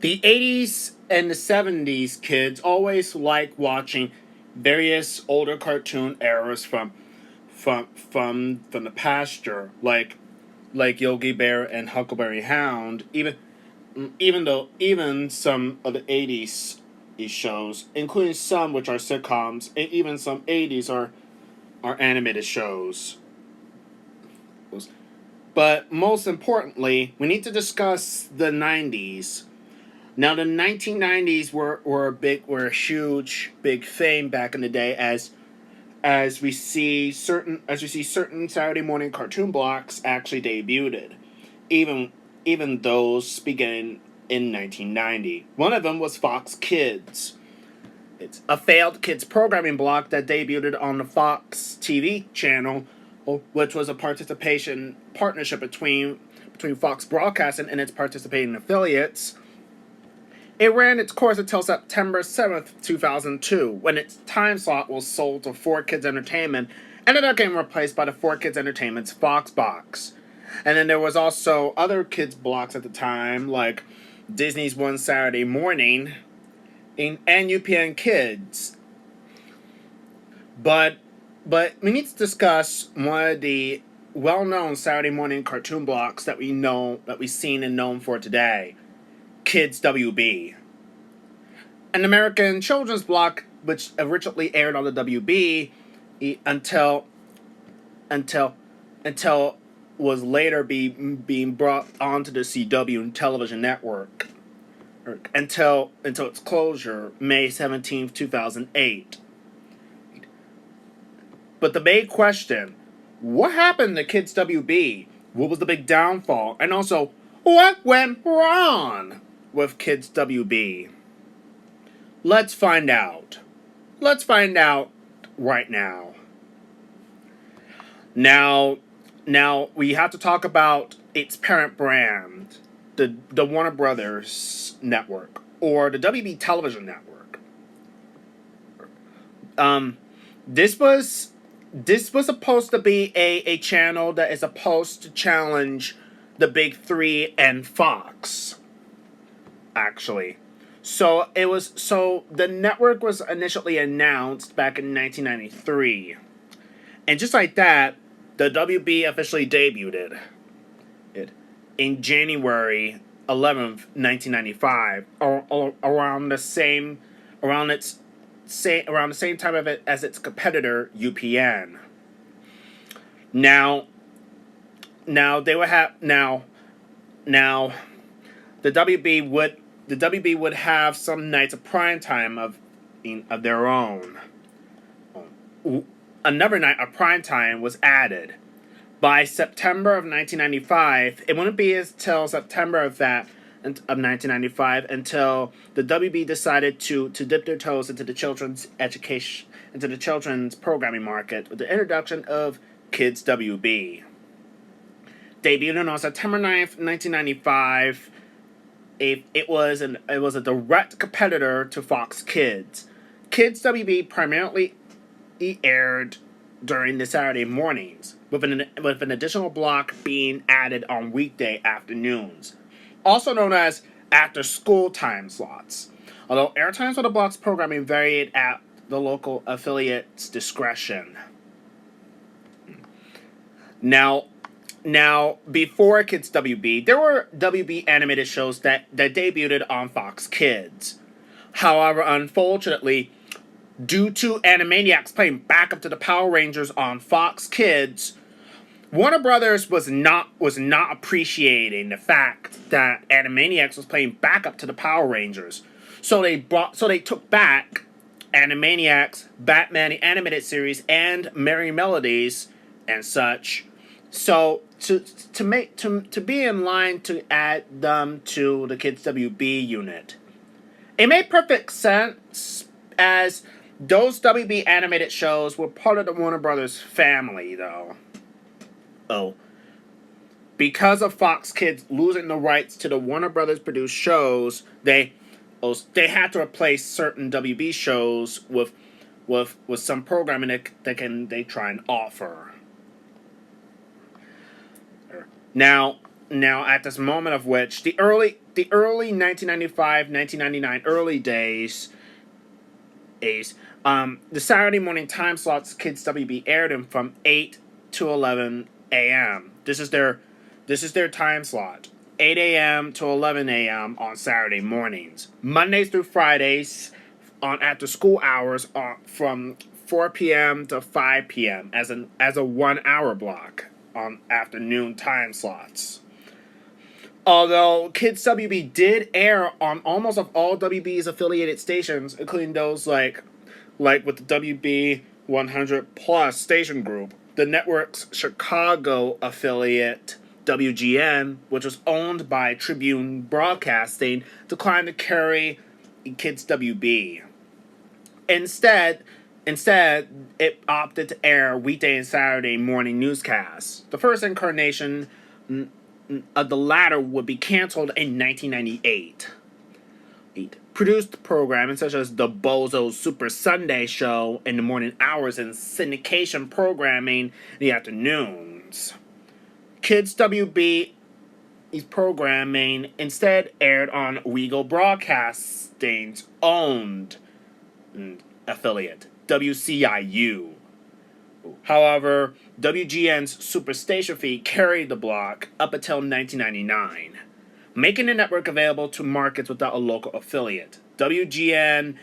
The 80s and the 70s kids always like watching various older cartoon eras from the pasture, like Yogi Bear and Huckleberry Hound. Even some of the 80s shows, including some which are sitcoms, and even some 80s are animated shows. But most importantly, we need to discuss the 90s. Now, the 1990s were a huge big fame back in the day, as we see certain Saturday morning cartoon blocks actually debuted, even even those beginning in 1990. One of them was Fox Kids. It's a failed kids programming block that debuted on the Fox TV channel, which was a participation partnership between Fox Broadcasting and its participating affiliates. It ran its course until September 7th, 2002, when its time slot was sold to 4Kids Entertainment, ended up getting replaced by the 4Kids Entertainment's Fox Box. And then there was also other kids blocks at the time, like Disney's One Saturday Morning and UPN Kids. But we need to discuss one of the well-known Saturday morning cartoon blocks that we've seen and known for today, Kids WB. An American children's block which originally aired on the WB until was later being brought onto the CW television network until its closure May 17th, 2008. But the big question, what happened to Kids WB? What was the big downfall? And also, what went wrong with Kids WB? Let's find out. Let's find out right now. Now we have to talk about its parent brand, the Warner Brothers network, or the WB television network. This was supposed to be a channel that is supposed to challenge the big three and Fox, actually. So the network was initially announced back in 1993. And just like that, the WB officially debuted it in January 11th, 1995, around the same time of it as its competitor UPN. Now they would have now the WB would have some nights of prime time of their own. Another night of prime time was added. By September of 1995, it wouldn't be until September of 1995 until the WB decided to dip their toes into the children's programming market with the introduction of Kids WB. Debuting on September 9th, 1995, it was a direct competitor to Fox Kids. Kids WB primarily aired during the Saturday mornings, with an additional block being added on weekday afternoons, also known as after-school time slots, although airtimes for the block's programming varied at the local affiliate's discretion. Now, before Kids WB, there were WB animated shows that debuted on Fox Kids. However, unfortunately, due to Animaniacs playing backup to the Power Rangers on Fox Kids, Warner Brothers was not appreciating the fact that Animaniacs was playing backup to the Power Rangers. So they took back Animaniacs, Batman the Animated Series, and Merry Melodies and such. So to be in line to add them to the Kids WB unit. It made perfect sense, as those WB animated shows were part of the Warner Brothers family, though. Because of Fox Kids losing the rights to the Warner Brothers produced shows, they had to replace certain WB shows with some programming they try and offer. Now, at this moment of which, the early 1995, 1999 early days, the Saturday morning time slots Kids WB aired in from 8 to 11 a.m. This is their time slot. 8 a.m. to 11 a.m. on Saturday mornings. Mondays through Fridays on after school hours from 4 p.m. to 5 p.m. as a 1 hour block on afternoon time slots. Although Kids WB did air on almost of all WB's affiliated stations, including those like with the WB 100 Plus station group, the network's Chicago affiliate WGN, which was owned by Tribune Broadcasting, declined to carry Kids WB. Instead, it opted to air weekday and Saturday morning newscasts. The first incarnation of the latter would be canceled in 1998. Produced programming such as the Bozo Super Sunday Show in the morning hours and syndication programming in the afternoons. Kids WB's programming instead aired on Weagle Broadcasting's owned affiliate, WCIU. However, WGN's Superstation feed carried the block up until 1999, making the network available to markets without a local affiliate. WGN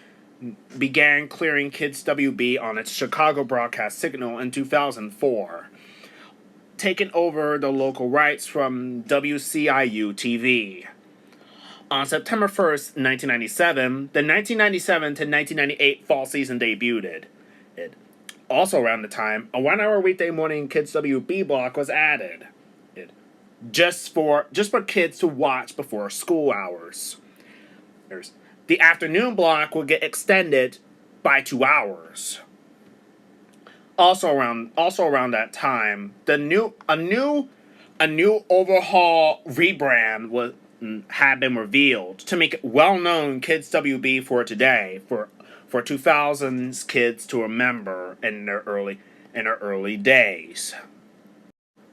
began clearing Kids WB on its Chicago broadcast signal in 2004, taking over the local rights from WCIU TV. On September 1st, 1997, the 1997 to 1998 fall season debuted. Also around the time, a 1 hour weekday morning Kids WB block was added. Just for kids to watch before school hours. The afternoon block will get extended by 2 hours. Also around that time, a new overhaul rebrand had been revealed to make it well-known Kids WB for today, for 2000s kids to remember in their early days.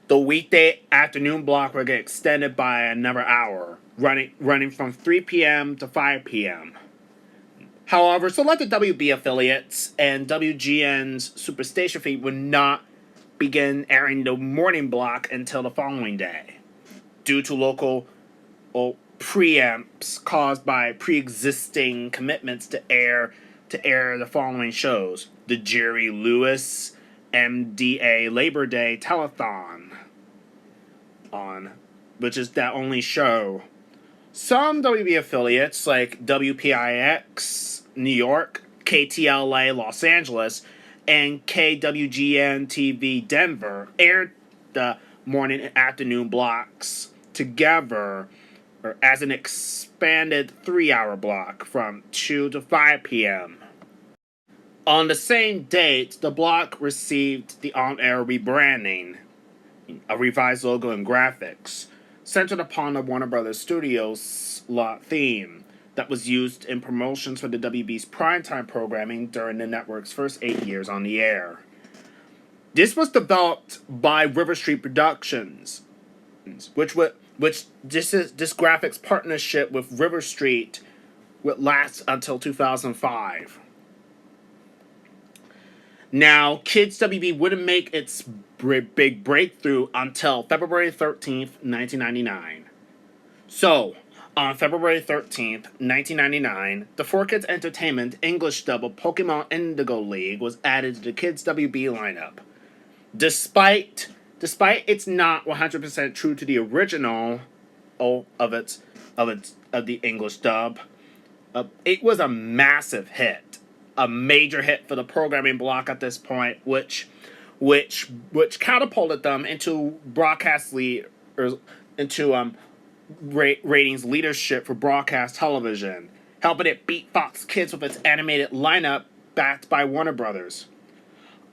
The weekday afternoon block will get extended by another hour, running from 3 p.m. to 5 p.m. However, selected WB affiliates and WGN's Superstation feed would not begin airing the morning block until the following day, due to local preamps caused by pre-existing commitments to air the following shows: the Jerry Lewis MDA Labor Day Telethon, which is that only show. Some WB affiliates like WPIX New York, KTLA Los Angeles, and KWGN TV Denver aired the morning and afternoon blocks together, or as an expanded 3-hour block from 2 to 5 p.m. On the same date, the block received the on-air rebranding, a revised logo and graphics, centered upon the Warner Brothers Studios lot theme that was used in promotions for the WB's primetime programming during the network's first 8 years on the air. This was developed by River Street Productions, this graphics partnership with River Street would last until 2005. Now, Kids WB wouldn't make its big breakthrough until February 13th, 1999. So, on February 13th, 1999, the 4Kids Entertainment English dub of Pokemon Indigo League was added to the Kids WB lineup. Despite it's not 100% true to the original of the English dub, it was a massive hit, a major hit for the programming block at this point, which catapulted them into ratings leadership for broadcast television, helping it beat Fox Kids with its animated lineup backed by Warner Brothers.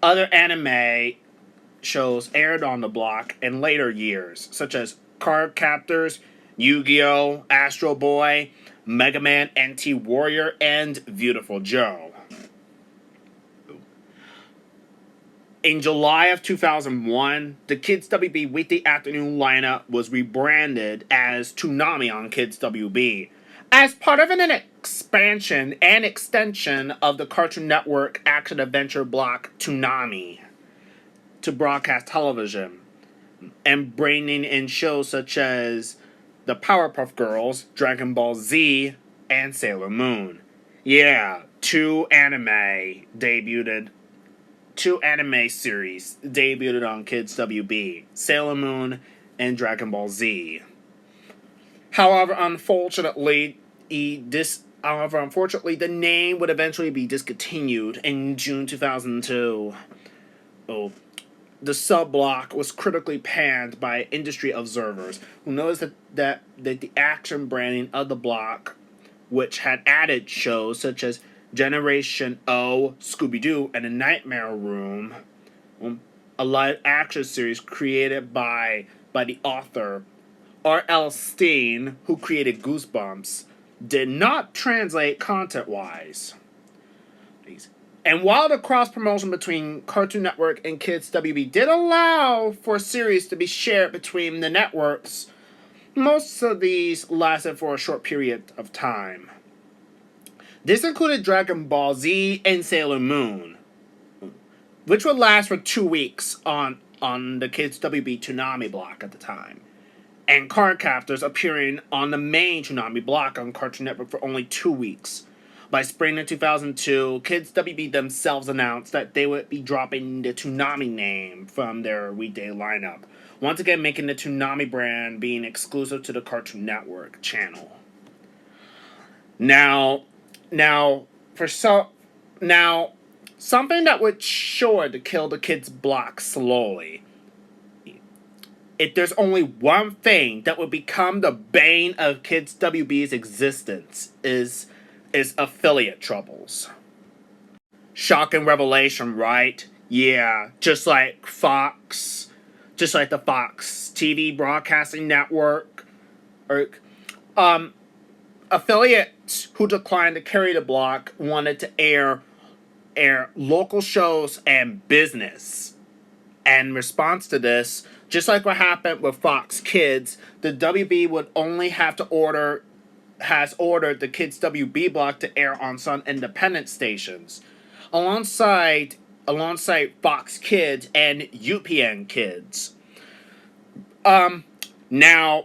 Other anime shows aired on the block in later years, such as Card Captors, Yu-Gi-Oh!, Astro Boy, Mega Man NT Warrior, and Beautiful Joe. In July of 2001, the Kids WB weekday afternoon lineup was rebranded as Toonami on Kids WB as part of an expansion and extension of the Cartoon Network action adventure block Toonami to broadcast television, and bringing in shows such as the Powerpuff Girls, Dragon Ball Z, and Sailor Moon. Yeah, two anime series debuted on Kids WB, Sailor Moon and Dragon Ball Z. However, unfortunately, the name would eventually be discontinued in June 2002. The sub-block was critically panned by industry observers who noticed that the action branding of the block, which had added shows such as Generation O, Scooby-Doo, and The Nightmare Room, a live-action series created by the author R.L. Stine, who created Goosebumps, did not translate content-wise. And while the cross-promotion between Cartoon Network and Kids WB did allow for series to be shared between the networks, most of these lasted for a short period of time. This included Dragon Ball Z and Sailor Moon, which would last for 2 weeks on the Kids WB Toonami block at the time, and Cardcaptors appearing on the main Toonami block on Cartoon Network for only 2 weeks. By spring of 2002, Kids WB themselves announced that they would be dropping the Toonami name from their weekday lineup, once again making the Toonami brand being exclusive to the Cartoon Network channel. Now, something that would sure to kill the kids' block slowly. If there's only one thing that would become the bane of Kids WB's existence is affiliate troubles. Shocking revelation, right? Yeah, just like the Fox TV broadcasting network, affiliates who declined to carry the block wanted to air local shows and business. And in response to this, just like what happened with Fox Kids, the WB would only have to has ordered the Kids WB block to air on some independent stations, alongside Fox Kids and UPN Kids. Now,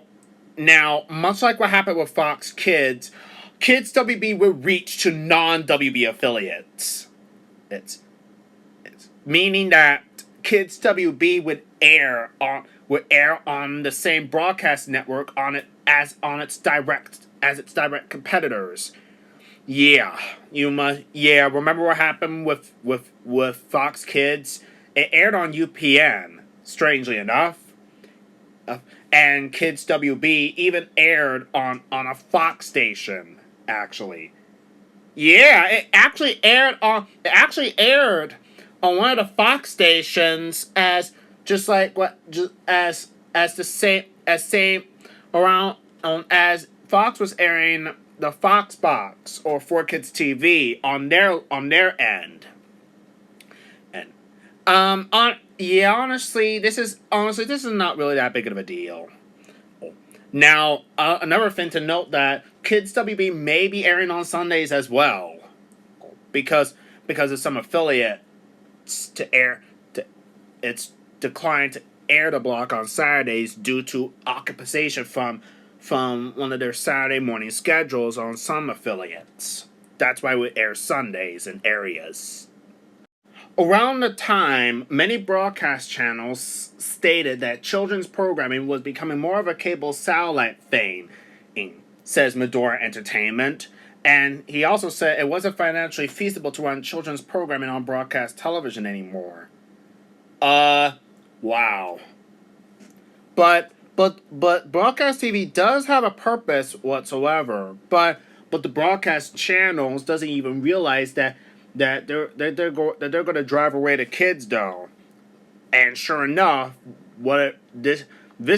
much like what happened with Fox Kids, Kids WB would reach to non-WB affiliates. It's meaning that Kids WB would air on the same broadcast network as its direct competitors. Remember what happened with Fox Kids? It aired on UPN, strangely enough. And Kids WB even aired on a Fox station, actually. Yeah, it actually aired on one of the Fox stations as Fox was airing the Fox Box or 4Kids TV on their end. And honestly, this is not really that big of a deal. Now, another thing to note that Kids WB may be airing on Sundays as well, because of some affiliates it's declined to air the block on Saturdays due to occupation from one of their Saturday morning schedules on some affiliates. That's why we air Sundays in areas. Around the time, many broadcast channels stated that children's programming was becoming more of a cable satellite thing, says Medora Entertainment. And he also said it wasn't financially feasible to run children's programming on broadcast television anymore. Wow. But broadcast TV does have a purpose whatsoever. But the broadcast channels doesn't even realize that they're going to drive away the kids, though. And sure enough, this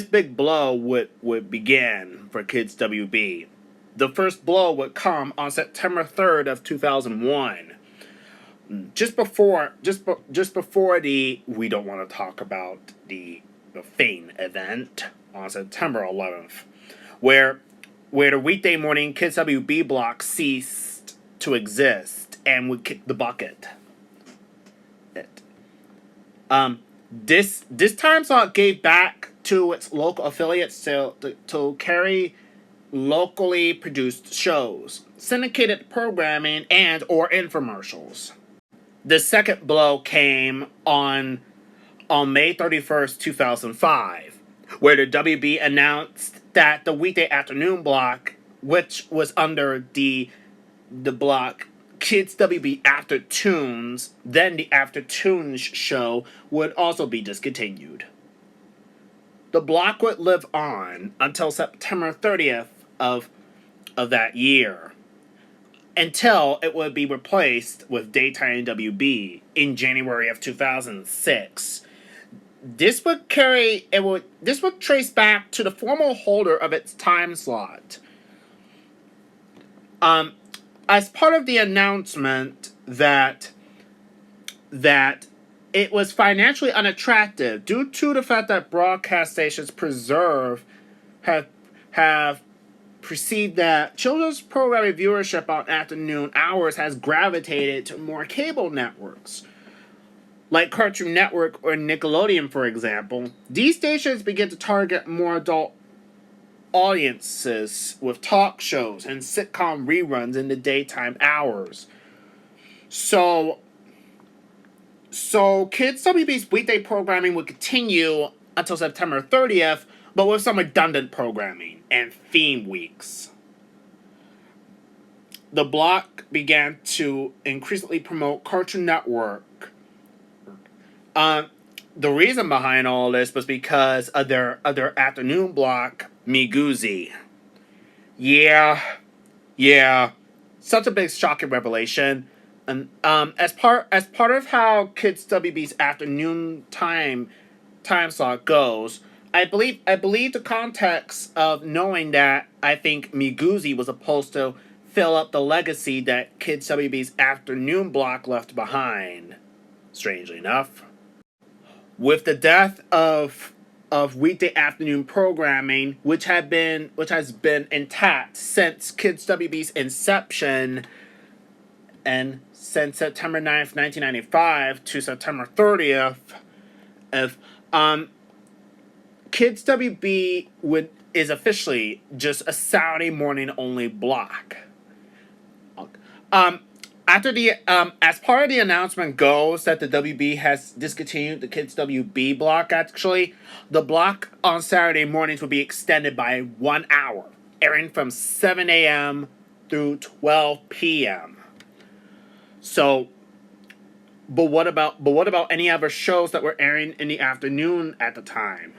big blow would begin for Kids WB. The first blow would come on September 3rd of 2001, just before the we don't want to talk about the Fame event on September 11th, where the weekday morning Kids WB block ceased to exist and would kick the bucket. It. This time slot gave back to its local affiliates to carry locally produced shows, syndicated programming, and or infomercials. The second blow came on May 31st, 2005, where the WB announced that the weekday afternoon block, which was under the block Kids WB After Tunes, then the After Tunes show, would also be discontinued. The block would live on until September 30th of that year, until it would be replaced with Daytime WB in January of 2006. This would trace back to the formal holder of its time slot. As part of the announcement that it was financially unattractive due to the fact that broadcast stations have perceived that children's programming viewership on afternoon hours has gravitated to more cable networks, like Cartoon Network or Nickelodeon, for example. These stations begin to target more adult audiences with talk shows and sitcom reruns in the daytime hours. So Kids WB's weekday programming would continue until September 30th, but with some redundant programming and theme weeks. The block began to increasingly promote Cartoon Network. The reason behind all this was because of their afternoon block, Miguzi. Yeah, such a big shocking revelation. And as part of how Kids WB's afternoon time slot goes, I believe the context of knowing that I think Miguzi was supposed to fill up the legacy that Kids WB's afternoon block left behind. Strangely enough, with the death of weekday afternoon programming, which has been intact since Kids WB's inception, and since September 9th, 1995 to September 30th, Kids WB is officially just a Saturday morning only block. After the as part of the announcement goes that the WB has discontinued the Kids WB block, actually, the block on Saturday mornings will be extended by 1 hour, airing from 7 a.m. through 12 p.m. So, but what about any other shows that were airing in the afternoon at the time?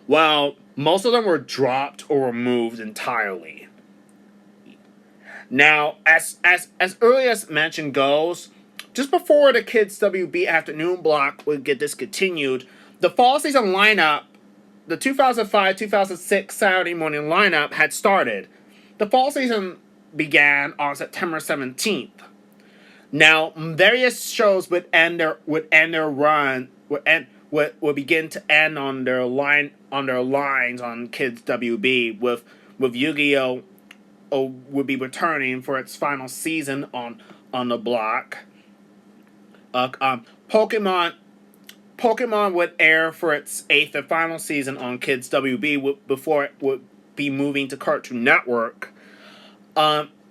Well, most of them were dropped or removed entirely. Now, as early as mentioned goes, just before the Kids WB afternoon block would get discontinued, the fall season lineup, the 2005-2006 Saturday morning lineup had started. The fall season began on September 17th. Now, various shows would begin to end on their lines on Kids WB, with Yu-Gi-Oh! Would be returning for its final season on the block. Pokemon would air for its 8th and final season on Kids WB before it would be moving to Cartoon Network.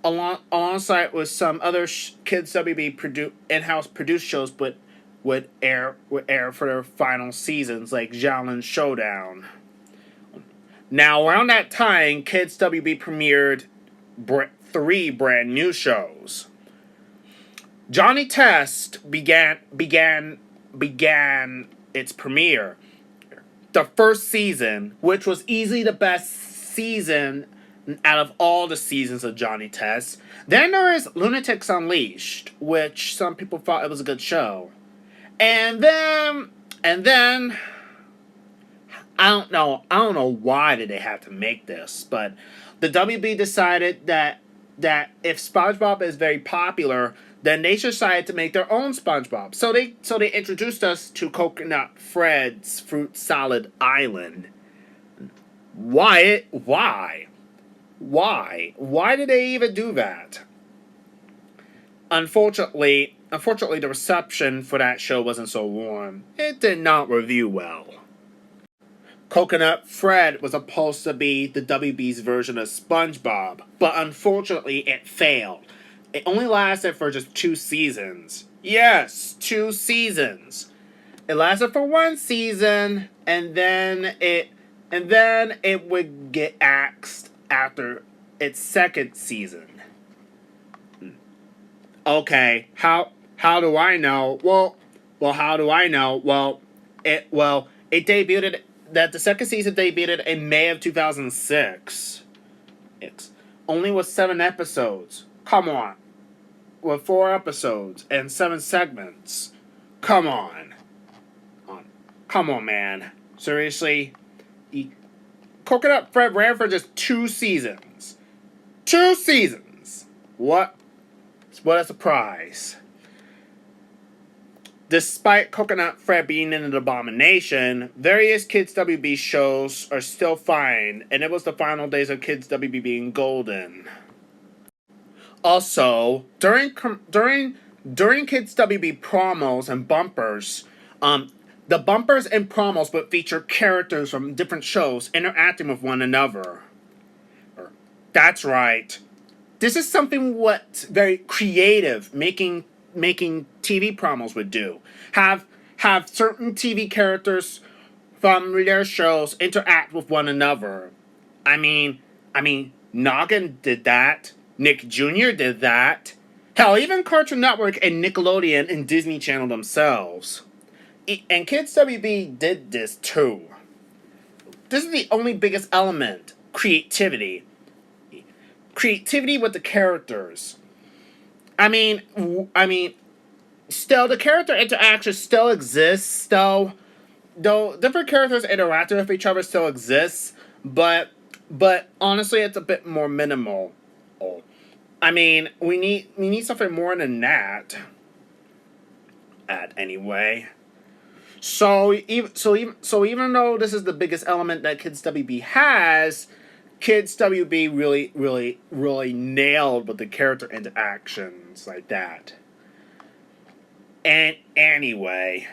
Alongside with some other Kids WB in-house produced shows, but would air for their final seasons, like Xiaolin Showdown. Now, around that time, Kids WB premiered 3 brand new shows. Johnny Test began its premiere. The first season, which was easily the best season out of all the seasons of Johnny Test. Then there is Lunatics Unleashed, which some people thought it was a good show. And then I don't know why did they have to make this, but the WB decided that if SpongeBob is very popular, Then they decided to make their own SpongeBob. So they introduced us to Coconut Fred's Fruit Salad Island. Why? Why did they even do that? Unfortunately, the reception for that show wasn't so warm. It did not review well. Coconut Fred was supposed to be the WB's version of SpongeBob, but unfortunately it failed. It only lasted for just 2 seasons. Yes, 2 seasons. It lasted for 1 season, and then it would get axed after its 2nd season. Okay, how do I know? Well, how do I know? It debuted that the 2nd season debuted in May of 2006. It's only with 7 episodes. Come on. With 4 episodes and 7 segments. Come on. Come on, man. Seriously? Coconut Fred ran for just 2 seasons. 2 seasons! What a surprise. Despite Coconut Fred being an abomination, various Kids WB shows are still fine, and it was the final days of Kids WB being golden. Also, during Kids WB promos and bumpers, the bumpers and promos would feature characters from different shows interacting with one another. That's right. This is something what very creative making TV promos would do. Have certain TV characters from their shows interact with one another. I mean, Noggin did that. Nick Jr. did that. Hell, even Cartoon Network and Nickelodeon and Disney Channel themselves. And Kids WB did this too. This is the only biggest element. Creativity. Creativity with the characters. I mean, still, the character interaction still exists, though different characters interacting with each other still exists, but honestly, it's a bit more minimal. I mean, we need something more than that. Anyway. So even though this is the biggest element that Kids WB has, Kids WB really nailed with the character interactions like that. And anyway,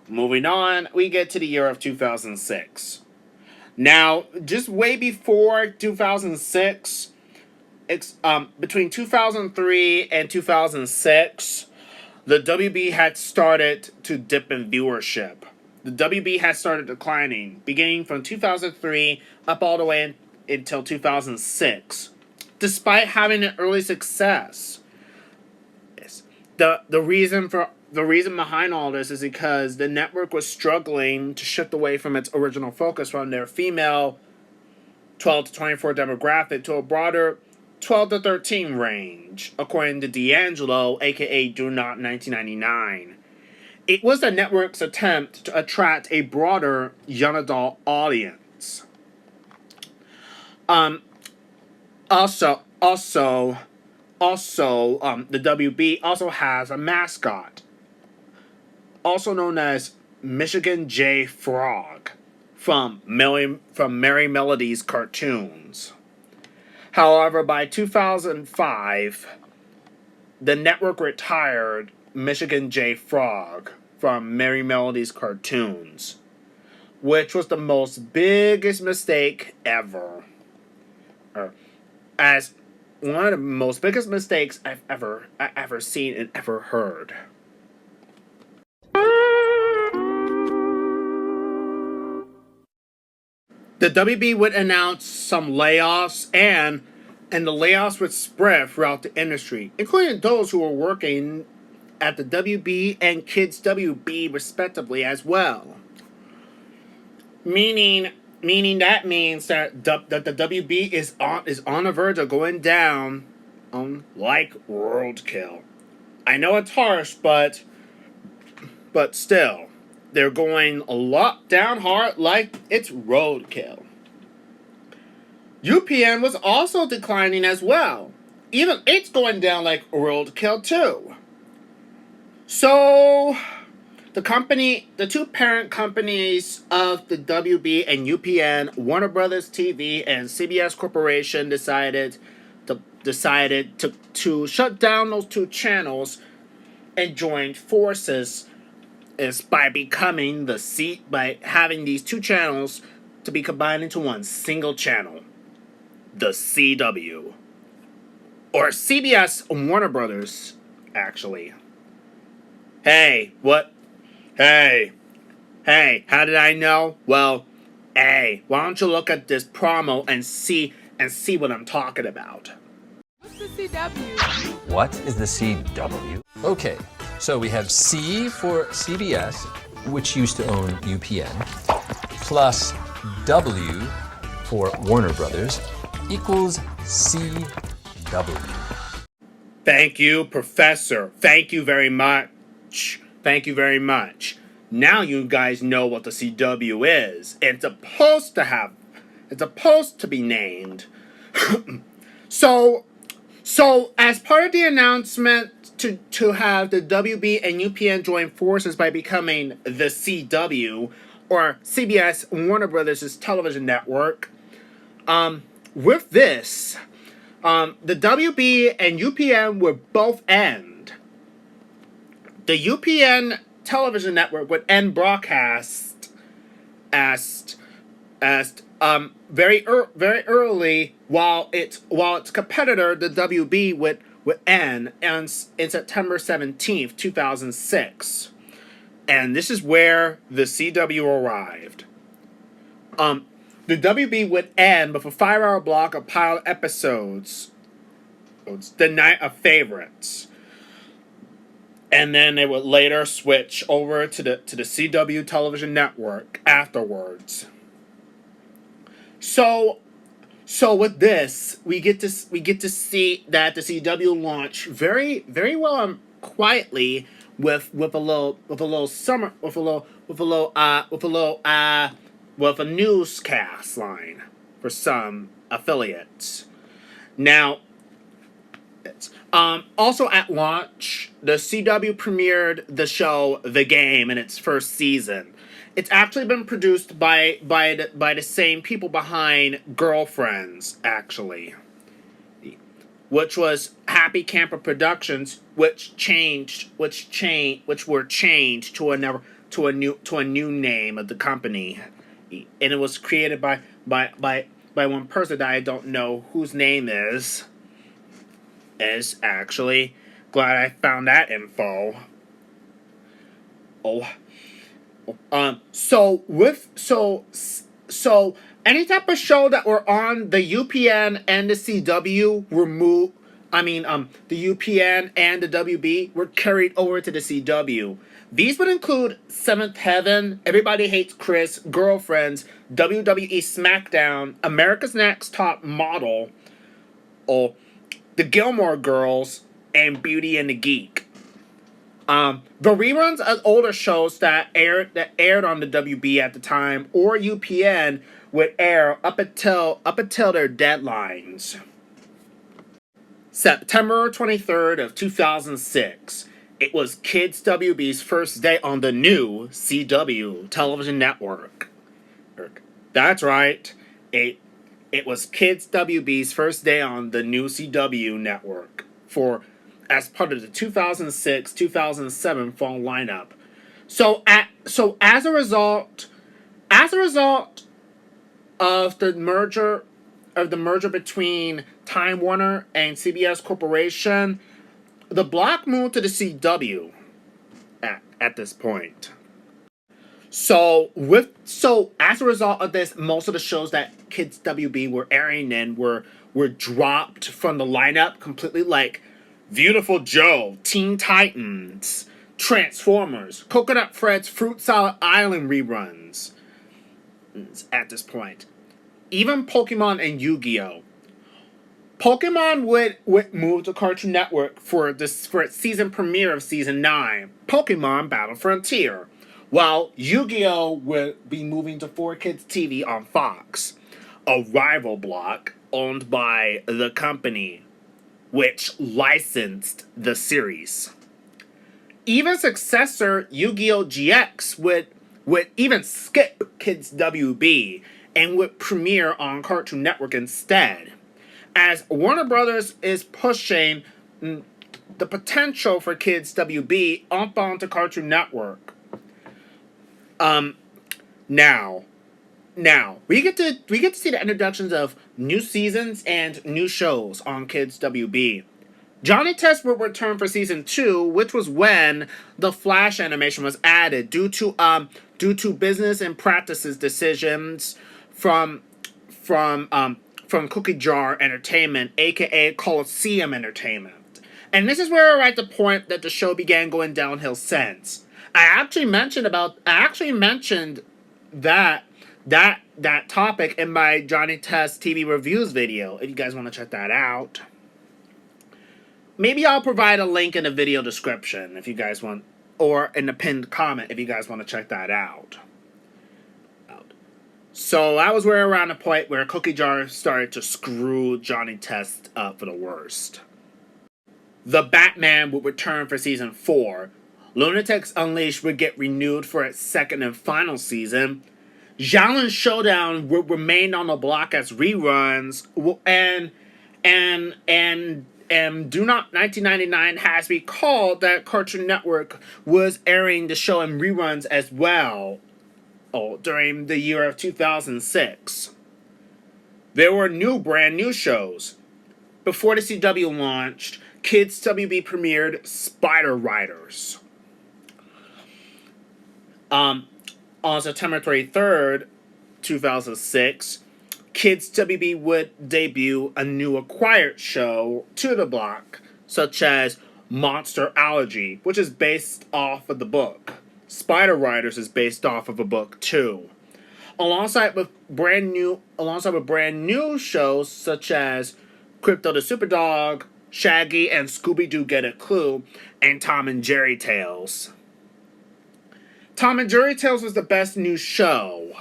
moving on, we get to the year of 2006. Now, just way before 2006, between 2003 and 2006, the WB had started to dip in viewership. The WB had started declining, beginning from 2003 up all the way until 2006, despite having an early success. The reason behind all this is because the network was struggling to shift away from its original focus from their female 12 to 24 demographic to a broader 12 to 13 range, according to D'Angelo, aka Do Not 1999. It was the network's attempt to attract a broader young adult audience. Also, the WB also has a mascot, also known as Michigan J. Frog, from Merry Melodies cartoons. However, by 2005, the network retired Michigan J. Frog from Merry Melodies cartoons, which was the biggest mistake ever. As one of the most biggest mistakes I've ever seen and ever heard. The WB would announce some layoffs, and the layoffs would spread throughout the industry, including those who were working at the WB and Kids WB respectively as well. Meaning that means that the WB is on the verge of going down, like roadkill. I know it's harsh, but still, they're going a lot down hard like it's roadkill. UPN was also declining as well. even it's going down like roadkill too. So the two parent companies of the WB and UPN, Warner Brothers TV and CBS Corporation, decided to shut down those two channels and join forces is by having these two channels to be combined into one single channel, the CW, or CBS Warner Brothers, actually. Hey, what? Hey, how did I know? Well, hey, why don't you look at this promo and see what I'm talking about? What's the CW? What is the CW? Okay, so we have C for CBS, which used to own UPN, plus W for Warner Brothers equals CW. Thank you, Professor. Thank you very much. Thank you very much. Now you guys know what the CW is. It's supposed to be named. So as part of the announcement to have the WB and UPN join forces by becoming the CW, or CBS Warner Brothers' television network, with this, the WB and UPN would both end. The UPN television network would end broadcast as very early, while its competitor, the WB, would end in September 17th, 2006. And this is where the CW arrived. The WB would end with a 5-hour block of pilot episodes. It's the Night of Favorites. And then they would later switch over to the CW television network afterwards. So with this, we get to see that the CW launched very, very well and quietly with a newscast line for some affiliates. Now, also at launch, the CW premiered the show The Game in its first season. It's actually been produced by the same people behind Girlfriends, actually, which was Happy Camper Productions, which were changed to a new name of the company, and it was created by one person that I don't know whose name is actually. Glad I found that info. So any type of show that were on the UPN and the CW were moved. The UPN and the WB were carried over to the CW. These would include Seventh Heaven, Everybody Hates Chris, Girlfriends, WWE SmackDown, America's Next Top Model, The Gilmore Girls, and Beauty and the Geek. The reruns of older shows that aired on the WB at the time or UPN would air up until their deadlines. September 23rd of 2006. It was Kids WB's first day on the new CW television network. That's right. It was Kids WB's first day on the new CW network as part of the 2006-2007 fall lineup. So as a result of the merger between Time Warner and CBS Corporation, the block moved to the CW at this point. So as a result of this, most of the shows that Kids WB were airing in were dropped from the lineup completely, like Beautiful Joe, Teen Titans, Transformers, Coconut Fred's Fruit Salad Island reruns. At this point, even Pokemon and Yu-Gi-Oh. Pokemon would move to Cartoon Network for its season premiere of Season 9, Pokemon Battle Frontier, while Yu-Gi-Oh would be moving to 4Kids TV on Fox, a rival block owned by the company. which licensed the series. Even successor Yu-Gi-Oh! GX would even skip Kids WB and would premiere on Cartoon Network instead, as Warner Brothers is pushing the potential for Kids WB up onto Cartoon Network. Now we get to see the introductions of new seasons and new shows on Kids WB. Johnny Test would return for season 2, which was when the Flash animation was added due to business and practices decisions from Cookie Jar Entertainment, aka Coliseum Entertainment. And this is where we're at the point that the show began going downhill since. I actually mentioned that topic in my Johnny Test TV reviews video, if you guys want to check that out. Maybe I'll provide a link in the video description if you guys want, or in the pinned comment if you guys want to check that out. So that was where around the point where Cookie Jar started to screw Johnny Test up for the worst. The Batman would return for season 4. Lunatics Unleashed would get renewed for its second and final season. Xiaolin Showdown would remain on the block as reruns, and Do Not 1999 has recalled that Cartoon Network was airing the show in reruns as well during the year of 2006. There were brand new shows. Before the CW launched, Kids WB premiered Spider Riders. On September 23rd, 2006, Kids WB would debut a new acquired show to the block, such as Monster Allergy, which is based off of the book. Spider Riders is based off of a book too. Alongside with brand new shows such as Crypto the Superdog, Shaggy and Scooby-Doo Get a Clue, and Tom and Jerry Tales. Tom and Jerry Tales was the best new show.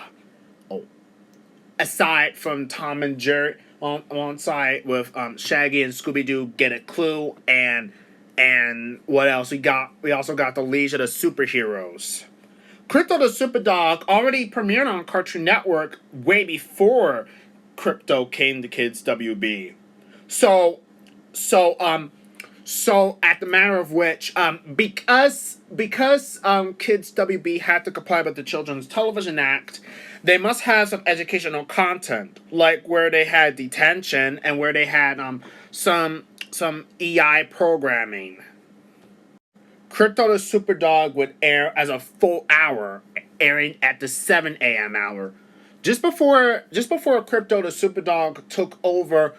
Aside from Tom and Jerry, alongside with Shaggy and Scooby-Doo Get a Clue, and what else? We also got the League of the Superheroes. Crypto the Superdog already premiered on Cartoon Network way before Crypto came to Kids WB. So at the matter of which, because Kids WB had to comply with the Children's Television Act, they must have some educational content, like where they had detention and where they had some EI programming. Crypto the Superdog would air as a full hour, airing at the 7 a.m. hour. Just before Crypto the Superdog took over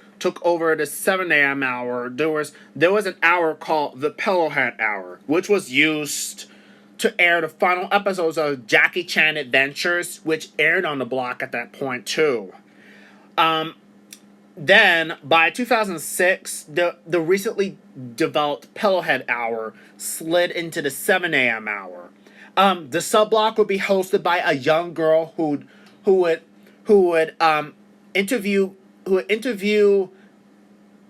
the 7 a.m. hour, there was an hour called the Pillowhead Hour, which was used to air the final episodes of Jackie Chan Adventures, which aired on the block at that point too. Then, by 2006, the recently developed Pillowhead Hour slid into the 7 a.m. hour. The subblock would be hosted by a young girl who would interview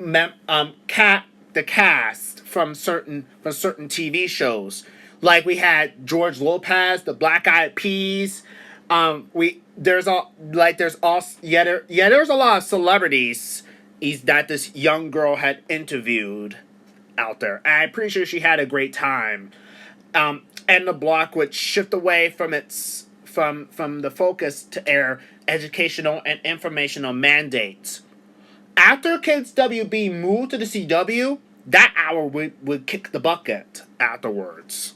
the cast from certain TV shows. Like we had George Lopez, the Black Eyed Peas. There's a lot of celebrities that this young girl had interviewed out there. And I'm pretty sure she had a great time. And the block would shift away from the focus to air educational and informational mandates. After Kids WB moved to the CW, that hour would kick the bucket afterwards.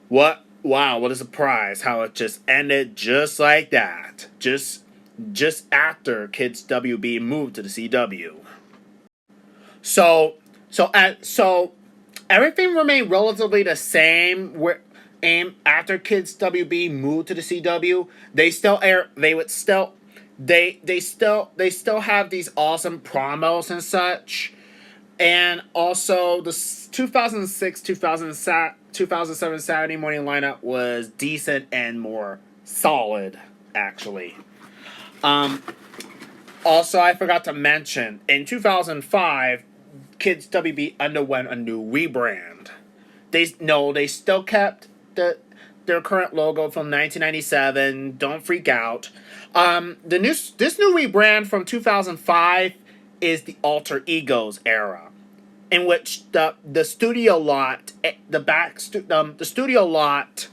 What a surprise how it just ended just like that. Just after Kids WB moved to the CW. So everything remained relatively the same after Kids WB moved to the CW. They still have these awesome promos and such. And also the 2006-2007 Saturday morning lineup was decent and more solid, actually. Also, I forgot to mention, in 2005, Kids WB underwent a new rebrand. They still kept their current logo from 1997. Don't freak out. This new rebrand from 2005 is the Alter Egos era, in which the studio lot, the studio lot,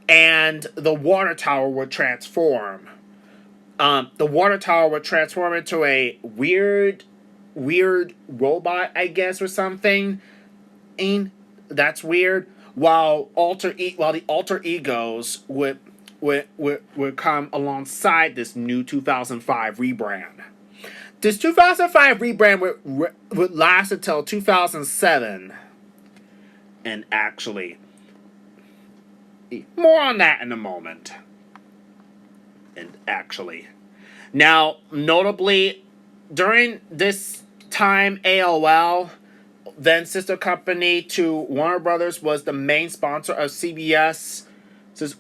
and the water tower would transform. The water tower would transform into a weird robot, I guess, or something. And that's weird. While the alter egos would come alongside this new 2005 rebrand. This 2005 rebrand would last until 2007. And actually, more on that in a moment. Now, notably, during this time, AOL, then sister company to Warner Brothers, was the main sponsor of CBS's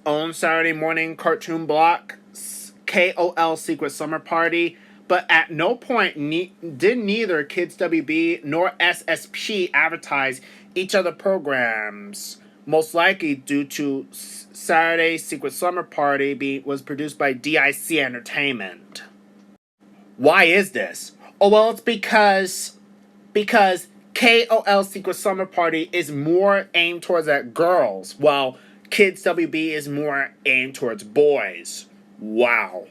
own Saturday morning cartoon block, KOL Secret Summer Party. But at no point did neither Kids WB nor SSP advertise each other programs. Most likely due to Saturday Secret Summer Party was produced by DIC Entertainment. Why is this? Oh, well, it's because KOL Secret Summer Party is more aimed towards girls, while Kids WB is more aimed towards boys. Wow.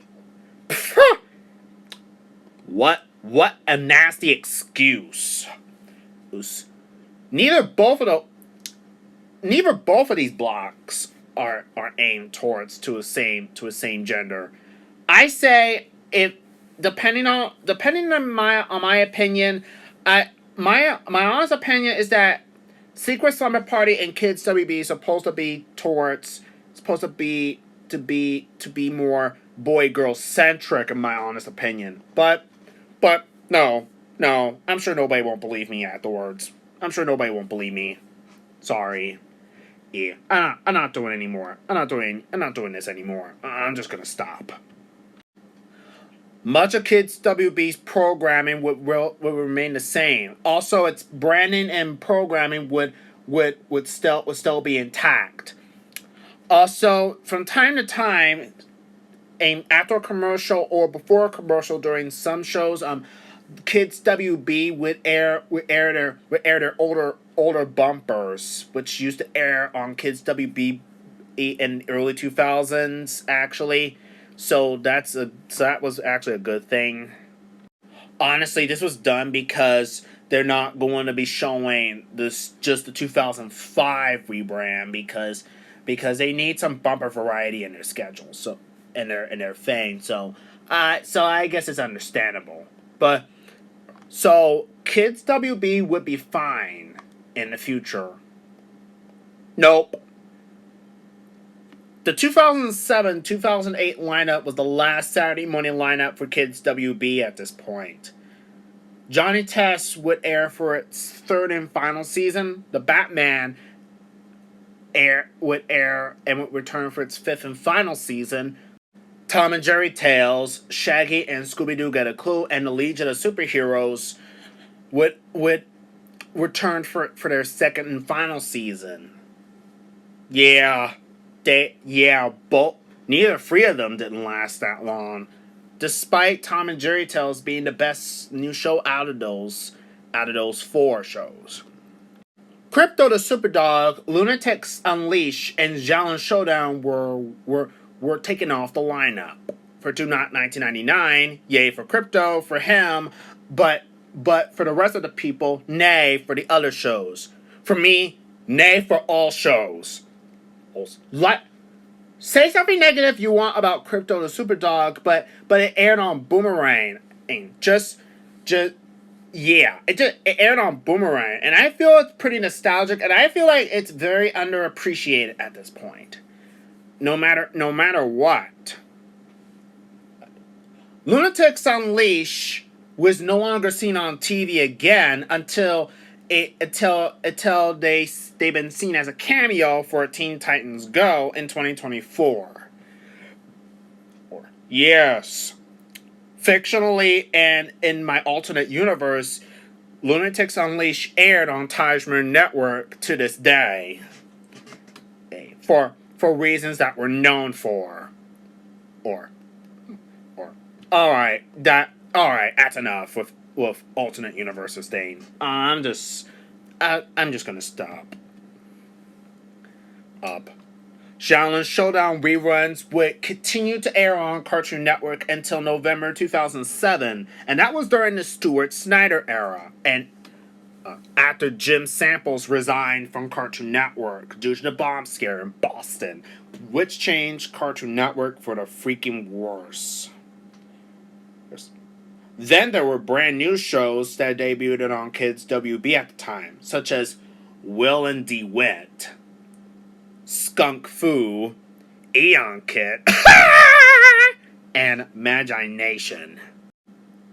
What a nasty excuse. Neither both of these blocks are aimed towards to a same gender. I say, if depending on my opinion, my honest opinion is that Secret Summer Party and Kids WB is supposed to be more boy girl centric, in my honest opinion. But no, I'm sure nobody won't believe me afterwards. I'm sure nobody won't believe me. Sorry. Yeah, I'm not doing it anymore. I'm not doing this anymore. I'm just gonna stop. Much of Kids WB's programming would remain the same. Also, its branding and programming would still be intact. Also, from time to time, after a commercial or before a commercial during some shows, Kids WB would air their older bumpers, which used to air on Kids WB in the early 2000s, actually. So that was actually a good thing. Honestly, this was done because they're not going to be showing just the 2005 rebrand because they need some bumper variety in their schedule, so in their thing. So I guess it's understandable. But so Kids WB would be fine in the future. Nope. The 2007-2008 lineup was the last Saturday morning lineup for Kids WB at this point. Johnny Test would air for its third and final season. The Batman would air and would return for its fifth and final season. Tom and Jerry Tales, Shaggy and Scooby-Doo Get a Clue, and the Legion of Superheroes would return for their second and final season. But neither three of them didn't last that long, despite Tom and Jerry Tales being the best new show out of those four shows. Crypto the Superdog, Lunatics Unleashed, and Xiaolin Showdown were taken off the lineup. For Not 1999, yay for Crypto, for him, but for the rest of the people, nay for the other shows. For me, nay for all shows. Say something negative you want about Crypto the Superdog, but it aired on Boomerang. And it aired on Boomerang, and I feel it's pretty nostalgic, and I feel like it's very underappreciated at this point. No matter what. Lunatics Unleashed was no longer seen on TV again until they've been seen as a cameo for Teen Titans Go in 2024. Yes. Fictionally and in my alternate universe, Lunatics Unleashed aired on Tijmer Network to this day. For reasons that were known for. Or alright, that's enough with alternate universes thing. I'm just gonna stop. Up. Shaolin Showdown reruns would continue to air on Cartoon Network until November 2007, and that was during the Stuart Snyder era, and after Jim Samples resigned from Cartoon Network due to the bomb scare in Boston, which changed Cartoon Network for the freaking worse. Then there were brand new shows that debuted on Kids WB at the time, such as Will and DeWitt, Skunk Fu, Eon Kid, and Magi Nation.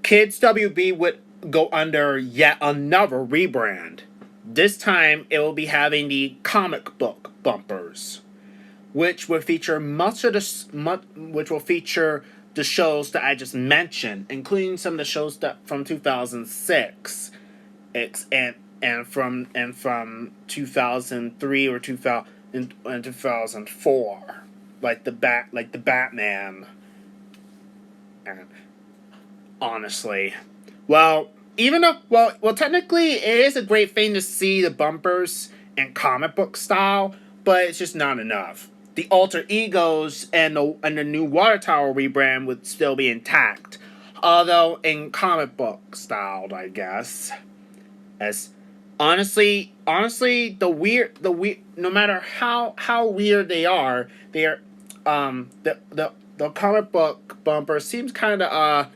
Kids WB would go under yet another rebrand. This time it will be having the comic book bumpers, which will feature the shows that I just mentioned, including some of the shows that from 2006, and from 2003 or 2004, like the Batman. And honestly, technically it is a great thing to see the bumpers in comic book style, but it's just not enough. The alter egos and the new Water Tower rebrand would still be intact, although in comic book style, I guess. As honestly, no matter how weird they are the comic book bumper seems kind of